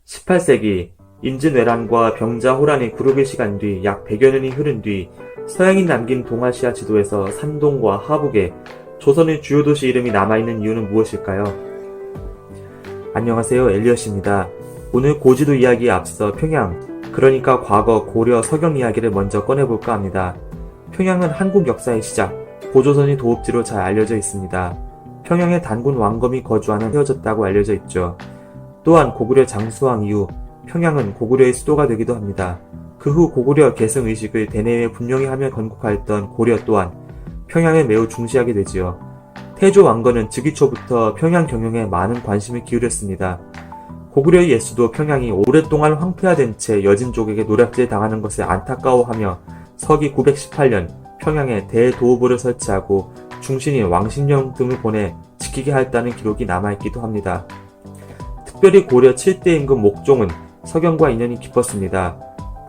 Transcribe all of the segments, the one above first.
18세기 임진왜란과 병자 호란이 구르기 시간 뒤 약 100여 년이 흐른 뒤 서양인 남긴 동아시아 지도에서 산동과 하북에 조선의 주요 도시 이름이 남아있는 이유는 무엇일까요? 안녕하세요, 엘리엇입니다. 오늘 고지도 이야기에 앞서 평양, 그러니까 과거 고려 서경 이야기를 먼저 꺼내볼까 합니다. 평양은 한국 역사의 시작, 고조선이 도읍지로 잘 알려져 있습니다. 평양에 단군 왕검이 거주하는 세워졌다고 알려져 있죠. 또한 고구려 장수왕 이후 평양은 고구려의 수도가 되기도 합니다. 그 후 고구려 계승 의식을 대내외 분명히 하며 건국하였던 고려 또한 평양에 매우 중시하게 되지요. 태조 왕건은 즉위 초부터 평양 경영에 많은 관심을 기울였습니다. 고구려의 옛수도 평양이 오랫동안 황폐화된 채 여진족에게 노략질 당하는 것을 안타까워하며 서기 918년 평양에 대도읍을 설치하고 중신인 왕신령 등을 보내 지키게 하였다는 기록이 남아있기도 합니다. 특별히 고려 7대 임금 목종은 서경과 인연이 깊었습니다.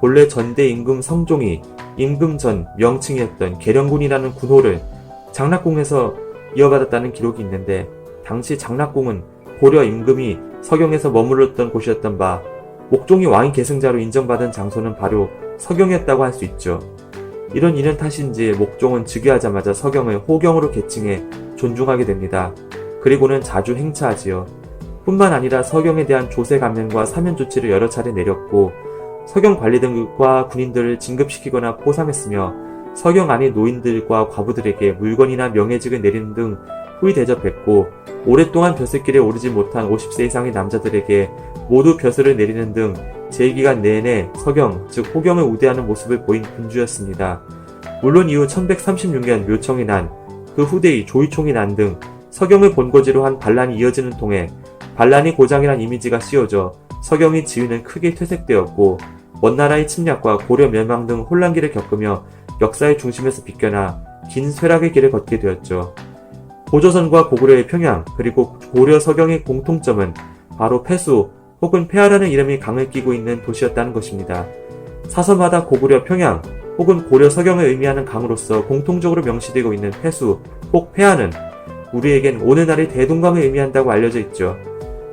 본래 전대 임금 성종이 임금 전 명칭이었던 계령군이라는 군호를 장락궁에서 이어받았다는 기록이 있는데, 당시 장락궁은 고려 임금이 서경에서 머물렀던 곳이었던 바 목종이 왕위 계승자로 인정받은 장소는 바로 서경이었다고 할 수 있죠. 이런 인연 탓인지 목종은 즉위하자마자 서경을 호경으로 계칭해 존중하게 됩니다. 그리고는 자주 행차하지요. 뿐만 아니라 서경에 대한 조세 감면과 사면 조치를 여러 차례 내렸고 서경 관리들과 군인들을 진급시키거나 포상했으며 서경 안의 노인들과 과부들에게 물건이나 명예직을 내리는 등 후히 대접했고, 오랫동안 벼슬길에 오르지 못한 50세 이상의 남자들에게 모두 벼슬을 내리는 등 제2기간 내내 서경, 즉 호경을 우대하는 모습을 보인 군주였습니다. 물론 이후 1136년 묘청이 난, 그 후대의 조이총이 난 등 서경을 본거지로 한 반란이 이어지는 통에 반란이 고장이란 이미지가 씌워져 서경의 지위는 크게 퇴색되었고, 먼나라의 침략과 고려 멸망 등 혼란기를 겪으며 역사의 중심에서 비껴나 긴 쇠락의 길을 걷게 되었죠. 고조선과 고구려의 평양, 그리고 고려 서경의 공통점은 바로 폐수 혹은 폐하라는 이름이 강을 끼고 있는 도시였다는 것입니다. 사서마다 고구려 평양 혹은 고려 서경을 의미하는 강으로서 공통적으로 명시되고 있는 폐수 혹 폐하는 우리에겐 오늘날의 대동강을 의미한다고 알려져 있죠.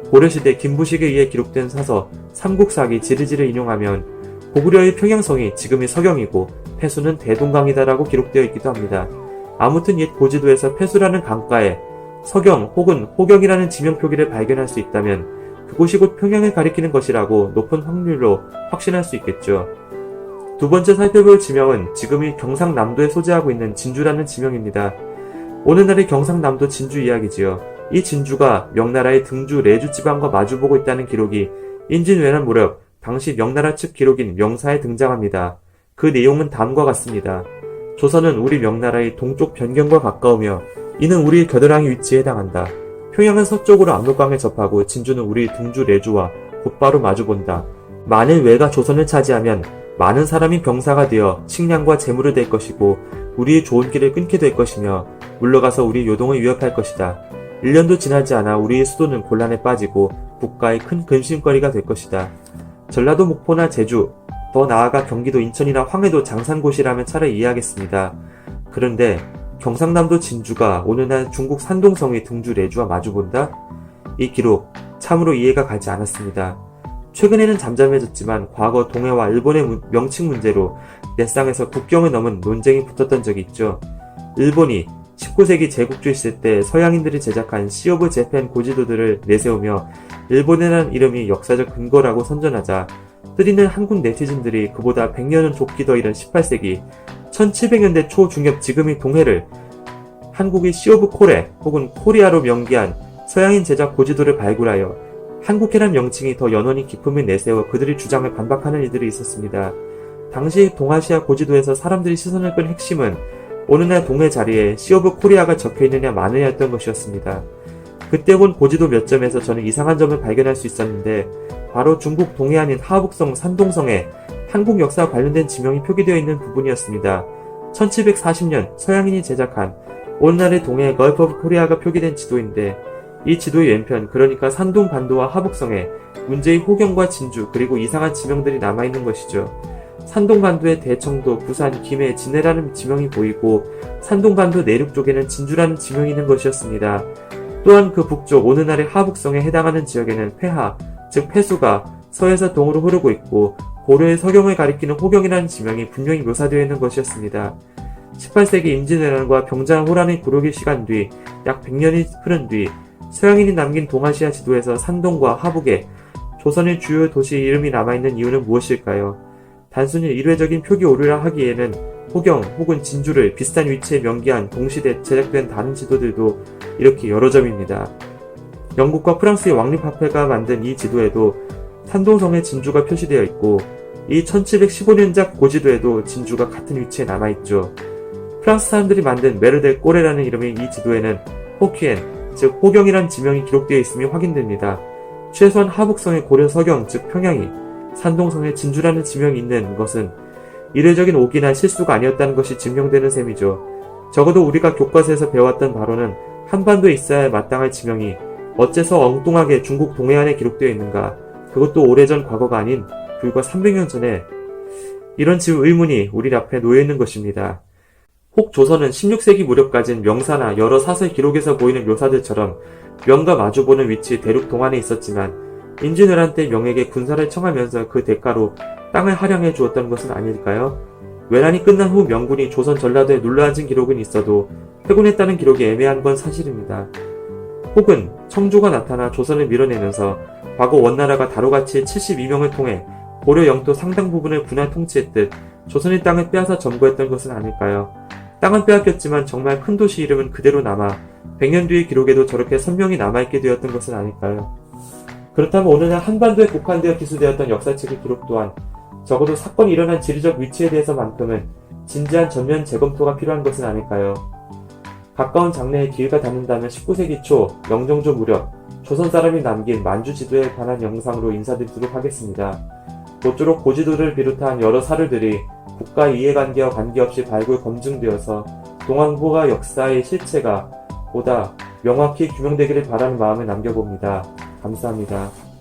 고려시대 김부식에 의해 기록된 사서 삼국사기 지리지를 인용하면 고구려의 평양성이 지금의 서경이고 폐수는 대동강이다라고 기록되어 있기도 합니다. 아무튼 옛 고지도에서 폐수라는 강가에 서경 혹은 호경이라는 지명 표기를 발견할 수 있다면 그곳이 곧 평양을 가리키는 것이라고 높은 확률로 확신할 수 있겠죠. 두 번째 살펴볼 지명은 지금의 경상남도에 소재하고 있는 진주라는 지명입니다. 오늘날의 경상남도 진주 이야기지요. 이 진주가 명나라의 등주 레주 지방과 마주보고 있다는 기록이 임진왜란 무렵 당시 명나라 측 기록인 명사에 등장합니다. 그 내용은 다음과 같습니다. 조선은 우리 명나라의 동쪽 변경과 가까우며 이는 우리 겨드랑이 위치에 해당한다. 평양은 서쪽으로 압록강에 접하고 진주는 우리 등주 레주와 곧바로 마주본다. 만일 왜가 조선을 차지하면 많은 사람이 병사가 되어 식량과 재물을 댈 것이고 우리의 좋은 길을 끊게 될 것이며 물러가서 우리 요동을 위협할 것이다. 1년도 지나지 않아 우리의 수도는 곤란에 빠지고 국가의 큰 근심거리가 될 것이다. 전라도 목포나 제주, 더 나아가 경기도 인천이나 황해도 장산곳이라면 차라리 이해하겠습니다. 그런데 경상남도 진주가 오늘날 중국 산동성의 등주 레주와 마주본다? 이 기록 참으로 이해가 가지 않았습니다. 최근에는 잠잠해졌지만 과거 동해와 일본의 명칭 문제로 넷상에서 국경을 넘은 논쟁이 붙었던 적이 있죠. 일본이 19세기 제국주의 시대 때 서양인들이 제작한 시 오브 재팬 고지도들을 내세우며 일본이라는 이름이 역사적 근거라고 선전하자 뜨리는 한국 네티즌들이 그보다 100년은 좁기 더 이른 18세기 1700년대 초 중엽 지금의 동해를 한국의 시 오브 코레 혹은 코리아로 명기한 서양인 제작 고지도를 발굴하여 한국해란 명칭이 더 연원이 기품을 내세워 그들의 주장을 반박하는 이들이 있었습니다. 당시 동아시아 고지도에서 사람들이 시선을 끈 핵심은 오늘날 동해 자리에 시 오브 코리아가 적혀있느냐 마느냐였던 것이었습니다. 그때 본 고지도 몇 점에서 저는 이상한 점을 발견할 수 있었는데 바로 중국 동해안인 하북성 산동성에 한국 역사와 관련된 지명이 표기되어 있는 부분이었습니다. 1740년 서양인이 제작한 오늘날의 동해 걸프 오브 코리아가 표기된 지도인데 이 지도의 왼편, 그러니까 산동반도와 하북성에 문제의 호경과 진주 그리고 이상한 지명들이 남아있는 것이죠. 산동반도에 대청도, 부산, 김해, 진해라는 지명이 보이고 산동반도 내륙 쪽에는 진주라는 지명이 있는 것이었습니다. 또한 그 북쪽 오늘날의 하북성에 해당하는 지역에는 폐하, 즉 폐수가 서에서 동으로 흐르고 있고 고려의 서경을 가리키는 호경이라는 지명이 분명히 묘사되어 있는 것이었습니다. 18세기 임진왜란과 병자호란의 구르기 시간 뒤 약 100년이 흐른 뒤 서양인이 남긴 동아시아 지도에서 산동과 하북에 조선의 주요 도시 이름이 남아있는 이유는 무엇일까요? 단순히 일회적인 표기 오류라 하기에는 호경 혹은 진주를 비슷한 위치에 명기한 동시대 제작된 다른 지도들도 이렇게 여러 점입니다. 영국과 프랑스의 왕립화폐가 만든 이 지도에도 산동성의 진주가 표시되어 있고 이 1715년작 고지도에도 진주가 같은 위치에 남아있죠. 프랑스 사람들이 만든 메르델 꼬레라는 이름의 이 지도에는 호퀴엔, 즉 호경이란 지명이 기록되어 있음이 확인됩니다. 최소한 하북성의 고려 서경, 즉 평양이 산동성의 진주라는 지명이 있는 것은 이례적인 오기나 실수가 아니었다는 것이 증명되는 셈이죠. 적어도 우리가 교과서에서 배웠던 바로는 한반도에 있어야 마땅할 지명이 어째서 엉뚱하게 중국 동해안에 기록되어 있는가, 그것도 오래전 과거가 아닌 불과 300년 전에, 이런 의문이 우리 앞에 놓여있는 것입니다. 혹 조선은 16세기 무렵까진 명사나 여러 사설 기록에서 보이는 묘사들처럼 명과 마주보는 위치 대륙 동안에 있었지만 임진왜란 때 명에게 군사를 청하면서 그 대가로 땅을 할양해 주었던 것은 아닐까요? 왜란이 끝난 후 명군이 조선 전라도에 눌러앉은 기록은 있어도 회군했다는 기록이 애매한 건 사실입니다. 혹은 청조가 나타나 조선을 밀어내면서 과거 원나라가 다루같이 72명을 통해 고려 영토 상당 부분을 군할 통치했듯 조선의 땅을 빼앗아 점거했던 것은 아닐까요? 땅은 빼앗겼지만 정말 큰 도시 이름은 그대로 남아 100년 뒤의 기록에도 저렇게 선명히 남아있게 되었던 것은 아닐까요? 그렇다면 오늘날 한반도에 국한되어 기수되었던 역사책의 기록 또한 적어도 사건이 일어난 지리적 위치에 대해서만큼은 진지한 전면 재검토가 필요한 것은 아닐까요? 가까운 장래에 기회가 닿는다면 19세기 초 영정조 무렵 조선 사람이 남긴 만주 지도에 관한 영상으로 인사드리도록 하겠습니다. 모쪼록 고지도를 비롯한 여러 사료들이 국가 이해관계와 관계없이 발굴 검증되어서 동안부와 역사의 실체가 보다 명확히 규명되기를 바라는 마음을 남겨봅니다. 감사합니다.